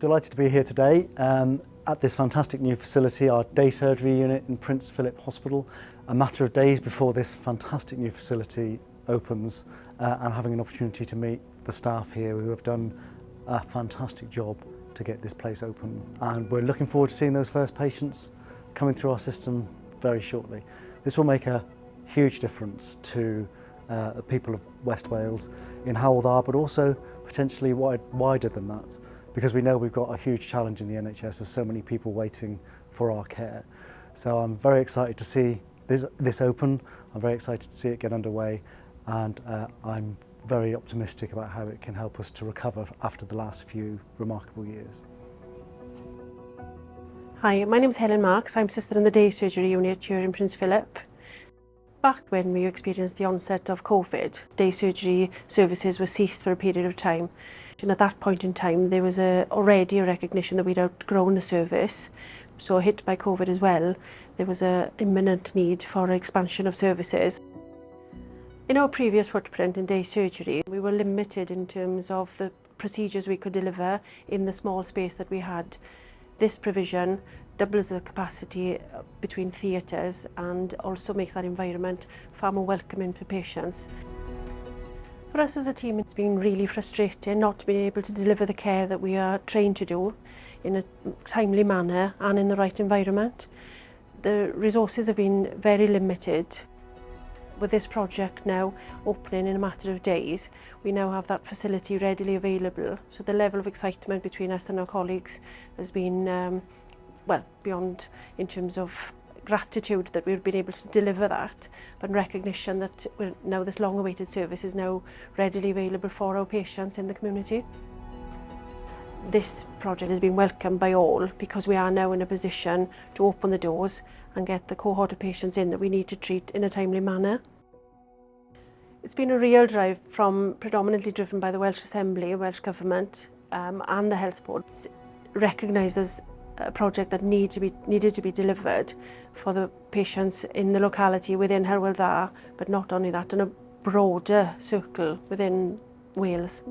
delighted to be here today at this fantastic new facility, our day surgery unit in Prince Philip Hospital. A matter of days before this fantastic new facility opens and having an opportunity to meet the staff here who have done a fantastic job to get this place open. And we're looking forward to seeing those first patients coming through our system very shortly. This will make a huge difference to the people of West Wales in Huned Llawdriniaeth, but also potentially wider than that, because we know we've got a huge challenge in the NHS of so many people waiting for our care. So I'm very excited to see this open. I'm very excited to see it get underway, and I'm very optimistic about how it can help us to recover after the last few remarkable years. Hi, my name is Helen Marks. I'm sister in the day surgery unit here in Prince Philip. Back when we experienced the onset of COVID, day surgery services were ceased for a period of time. And at that point in time, there was already a recognition that we'd outgrown the service. So hit by COVID as well, there was an imminent need for expansion of services. In our previous footprint in day surgery, we were limited in terms of the procedures we could deliver in the small space that we had. This provision doubles the capacity between theatres and also makes that environment far more welcoming for patients. For us as a team, it's been really frustrating not being able to deliver the care that we are trained to do in a timely manner and in the right environment. The resources have been very limited. With this project now opening in a matter of days, we now have that facility readily available. So the level of excitement between us and our colleagues has been well, beyond in terms of gratitude that we've been able to deliver that, but recognition that now this long-awaited service is now readily available for our patients in the community. This project has been welcomed by all because we are now in a position to open the doors and get the cohort of patients in that we need to treat in a timely manner. It's been a real drive predominantly driven by the Welsh Assembly, Welsh Government and the health boards, recognised as a project that needed to be delivered for the patients in the locality within Huned Llawdriniaeth, but not only that, in a broader circle within Wales.